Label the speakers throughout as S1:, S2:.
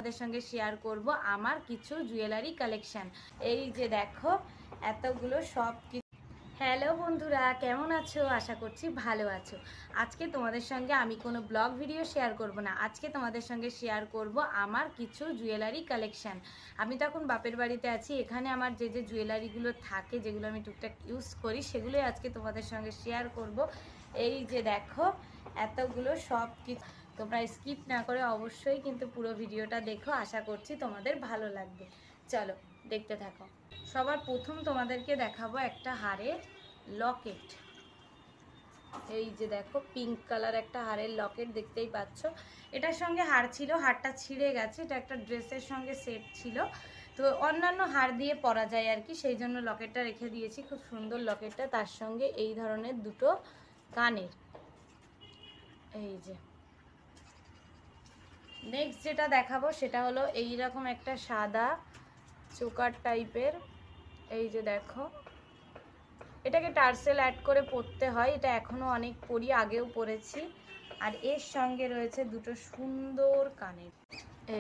S1: তোমাদের সঙ্গে শেয়ার করব আমার কিছু জুয়েলারি কালেকশন। এই যে দেখো এতগুলো সব কিছু। হ্যালো বন্ধুরা, কেমন আছো? আশা করছি ভালো আছো। আজকে তোমাদের সঙ্গে আমি কোনো ব্লগ ভিডিও শেয়ার করব না, আজকে তোমাদের সঙ্গে শেয়ার করব আমার কিছু জুয়েলারি কালেকশন। আমি তখন বাপের বাড়িতে আছি, এখানে আমার যে যে জুয়েলারিগুলো থাকে, যেগুলো আমি টুকটাক ইউজ করি, সেগুলোই আজকে তোমাদের সঙ্গে শেয়ার করব। এই যে দেখো এতগুলো সব কিছু, তোমরা স্কিপ না করে অবশ্যই কিন্তু পুরো ভিডিওটা দেখো, আশা করছি তোমাদের ভালো লাগবে। চলো দেখতে থাকো। সবার প্রথম তোমাদেরকে দেখাবো একটা হারের লকেট। এই যে দেখো পিঙ্ক কালার একটা হারের লকেট, দেখতেই পাচ্ছ। এটার সঙ্গে হার ছিল, হারটা ছিঁড়ে গেছে, এটা একটা ড্রেসের সঙ্গে সেট ছিল, তো অন্যান্য হার দিয়ে পরা যায় আর কি, সেই জন্য লকেটটা রেখে দিয়েছি। খুব সুন্দর লকেটটা, তার সঙ্গে এই ধরনের দুটো কানের। এই যে নেক্সট যেটা দেখাবো সেটা হলো এইরকম একটা সাদা চোকার টাইপের। এই যে দেখো, এটাকে টার্সেল অ্যাড করে পরতে হয়, এটা এখনো অনেক পরি, আগেও পরেছি। আর এর সঙ্গে রয়েছে দুটো সুন্দর কানের।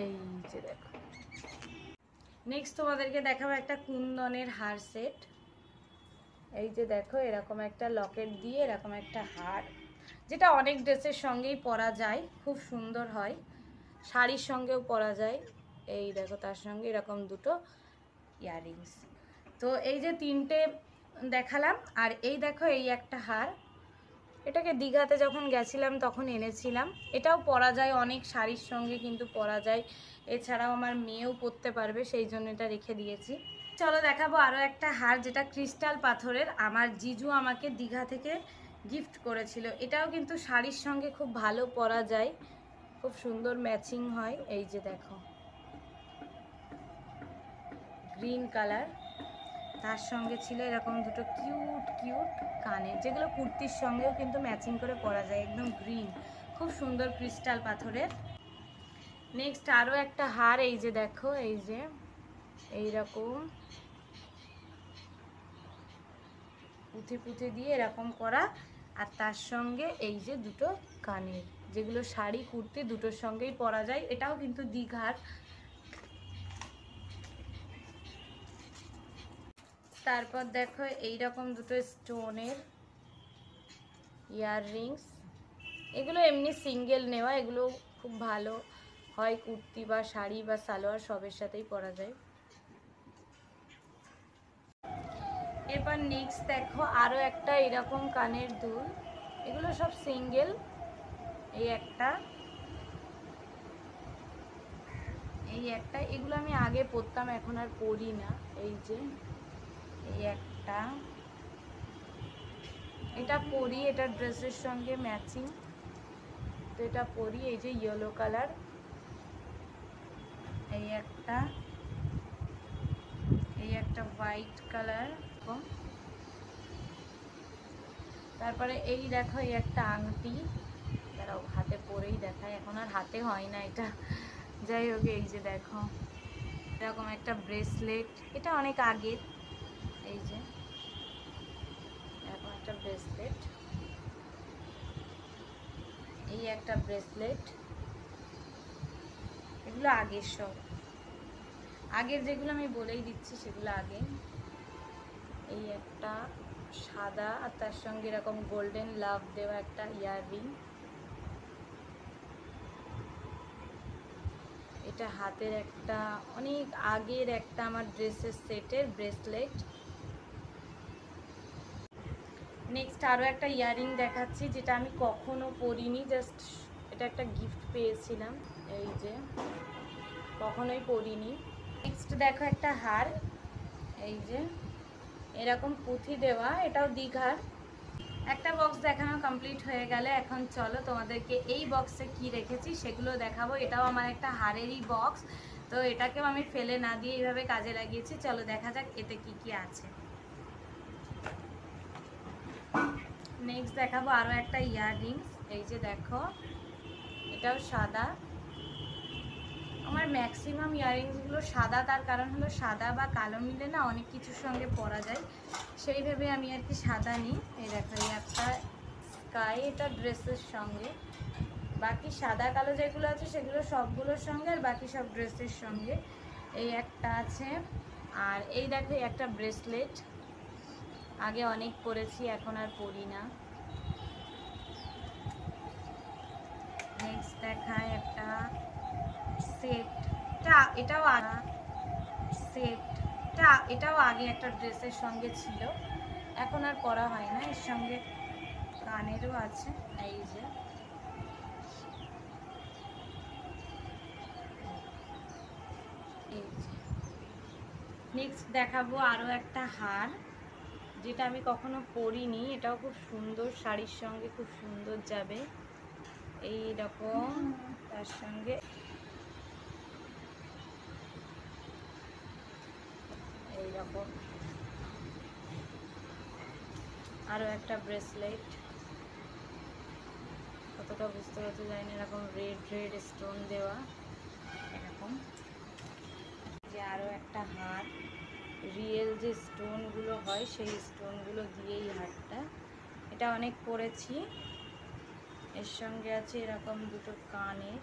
S1: এই যে দেখো, নেক্সট তোমাদেরকে দেখাবো একটা কুন্দনের হার সেট। এই যে দেখো এরকম একটা লকেট দিয়ে এরকম একটা হার, যেটা অনেক ড্রেসের সঙ্গেই পরা যায়, খুব সুন্দর হয়, শাড়ির সঙ্গেও পরা যায়। এই দেখো তার সঙ্গে এরকম দুটো ইয়াররিংস। তো এই যে তিনটে দেখালাম, আর এই দেখো এই একটা হার, এটাকে দীঘাতে যখন গেছিলাম তখন এনেছিলাম। এটাও পরা যায়, অনেক শাড়ির সঙ্গে কিন্তু পরা যায়, এছাড়াও আমার মেয়েও পরতে পারবে, সেই জন্য এটা রেখে দিয়েছি। চলো দেখাবো আরও একটা হার, যেটা ক্রিস্টাল পাথরের, আমার জিজু আমাকে দীঘা থেকে গিফট করেছিল। এটাও কিন্তু শাড়ির সঙ্গে খুব ভালো পরা যায়, খুব সুন্দর ম্যাচিং হয়। এই যে দেখো গ্রিন কালার, তার সঙ্গে ছিল এরকম দুটো কিউট কিউট কানের, যেগুলো কুর্তির সঙ্গেও কিন্তু ম্যাচিং করে পরা যায়, একদম গ্রিন, খুব সুন্দর ক্রিস্টাল পাথরের। নেক্সট আরও একটা হার, এই যে দেখো, এই যে এইরকম পুঁথি পুঁথি দিয়ে এরকম করা, আর তার সঙ্গে এই যে দুটো কানের, যেগুলো শাড়ি কুর্তি দুটোর সঙ্গেই পরা যায়। এটাও কিন্তু দীঘার। তারপর দেখো এইরকম দুটো স্টোনের ইয়াররিংস, এগুলো এমনি সিঙ্গেল নেওয়া, এগুলো খুব ভালো হয়, কুর্তি বা শাড়ি বা সালোয়ার সবের সাথেই পরা যায়। এরপর নেক্সট দেখো আরও একটা এরকম কানের দুল, এগুলো সব সিঙ্গেল। এই একটা, এই একটা, এগুলো আমি আগে পরতাম, এখন আর পরি না। এই যে এই একটা, এটা পরি, এটা ড্রেসের সঙ্গে ম্যাচিং, তো এটা পরি। এই যে ইয়েলো কালার, এই একটা, এই একটা হোয়াইট কালার। তারপরে এই দেখো এই একটা আংটি, দাঁড়াও হাতে পরেই দেখায়, এখন আর হাতে হয় না এটা, যাই হোক। এই যে দেখো এরকম একটা ব্রেসলেট, এটা অনেক আগের। এই যে এরকম একটা ব্রেসলেট, এই একটা ব্রেসলেট, এগুলো আগের, সব আগের, যেগুলো আমি বলেই দিচ্ছি সেগুলো আগে। এই একটা সাদা, আর তার সঙ্গে এরকম গোল্ডেন লাভ দেওয়া একটা ইয়াররিং। এটা হাতের একটা অনেক আগের একটা আমার ড্রেসের সেটের ব্রেসলেট। নেক্সট আরও একটা ইয়াররিং দেখাচ্ছি, যেটা আমি কখনো পরিনি, জাস্ট এটা একটা গিফট পেয়েছিলাম। এই যে কখনোই পরিনি। নেক্সট দেখো একটা হার, এই যে এরকম পুঁথি দেওয়া, এটাও দীঘার। একটা বক্স দেখানো কমপ্লিট হয়ে গেলে এখন চলো তোমাদেরকে এই বক্সে কি রেখেছি সেগুলো দেখাবো। এটাও আমার একটা হারেরই বক্স, তো এটাকেও আমি ফেলে না দিয়ে এইভাবে কাজে লাগিয়েছি। চলো দেখা যাক এতে কি কি আছে। নেক্সট দেখাবো আরও একটা ইয়াররিংস। এই যে দেখো এটাও সাদা, আমার ম্যাক্সিমাম ইয়াররিংসগুলো সাদা, তার কারণ হলো সাদা বা কালো মিলে না অনেক কিছুর সঙ্গে পরা যায়, সেই ভেবে আমি আর কি সাদা নিই। এই দেখো এই একটা স্কাই, এটা ড্রেসের সঙ্গে, বাকি সাদা কালো যেগুলো আছে সেগুলো সবগুলোর সঙ্গে, আর বাকি সব ড্রেসের সঙ্গে। এই একটা আছে, আর এই দেখো একটা ব্রেসলেট, আগে অনেক পরেছি, এখন আর পরি না। নেক্সট দেখায় একটা সেট, এটাও এটাও আগে একটা ড্রেসের সঙ্গে ছিল, এখন আর পরা হয় না। এর সঙ্গে কানেরও আছে, এই যে নেক্সট দেখাবো আরও একটা হার, যেটা আমি কখনো পরিনি, এটাও খুব সুন্দর, শাড়ির সঙ্গে খুব সুন্দর যাবে। এই রকম তার সঙ্গে এই রকম আরও একটা ব্রেসলেট, কতটা বুঝতে পারছো জানি না, এরকম রেড রেড স্টোন দেওয়া, এরকম যে আরও একটা হার, রিয়েল যে স্টোনগুলো হয় সেই স্টোনগুলো দিয়েই হারটা, এটা অনেক পরেছি। এর সঙ্গে আছে এরকম দুটো কানের,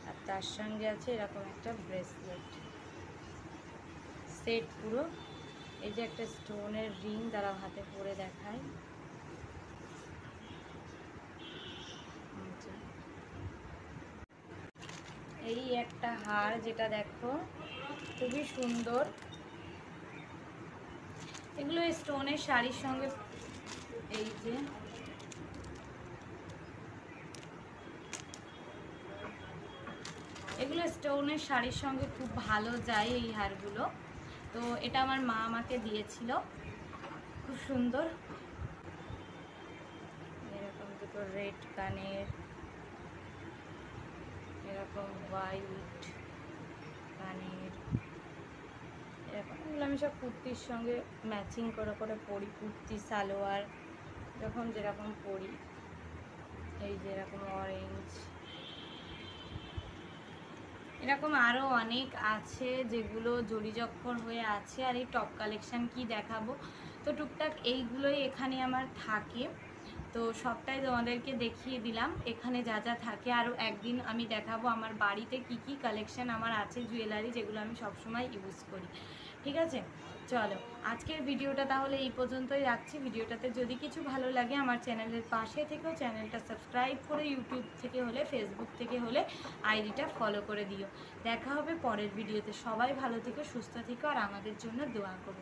S1: আর তার সঙ্গে আছে এরকম একটা ব্রেসলেট সেট পুরো। এই যে একটা স্টোনের রিং, দ্বারা হাতে পরে দেখায়, এই একটা হার, যেটা দেখো খুবই সুন্দর। এগুলো স্টোনের শাড়ির সঙ্গে, এই যে এগুলো স্টোনের শাড়ির সঙ্গে খুব ভালো যায় এই হারগুলো। তো এটা আমার মা আমাকে দিয়েছিল, খুব সুন্দর। এরকম দুটো রেড কানের, এরকম হোয়াইট কানের, এরকম, এগুলো আমি সব কুর্তির সঙ্গে ম্যাচিং করে করে পরি, কুর্তি সালোয়ার যখন যেরকম পরি। এই যে এরকম অরেঞ্জ, এরকম আরও অনেক আছে যেগুলো জড়িযক্ষর হয়ে আছে। আর এই টপ কালেকশান কি দেখাবো, তো টুকটাক এইগুলোই এখানে আমার থাকে, তো সবটাই তোমাদেরকে দেখিয়ে দিলাম এখানে যা যা থাকে। আরও একদিন আমি দেখাবো আমার বাড়িতে কি কি কালেকশান আমার আছে জুয়েলারি, যেগুলো আমি সবসময় ইউজ করি। ঠিক আছে, চলো আজকের ভিডিওটা তাহলে এই পর্যন্তই রাখছি। ভিডিওটাতে যদি কিছু ভালো লাগে আমার চ্যানেলের পাশে থেকেও চ্যানেলটা সাবস্ক্রাইব করে, ইউটিউব থেকে হলে, ফেসবুক থেকে হলে আইডিটা ফলো করে দিও। দেখা হবে পরের ভিডিওতে। সবাই ভালো থেকো, সুস্থ থেকো, আর আমাদের জন্য দোয়া করো।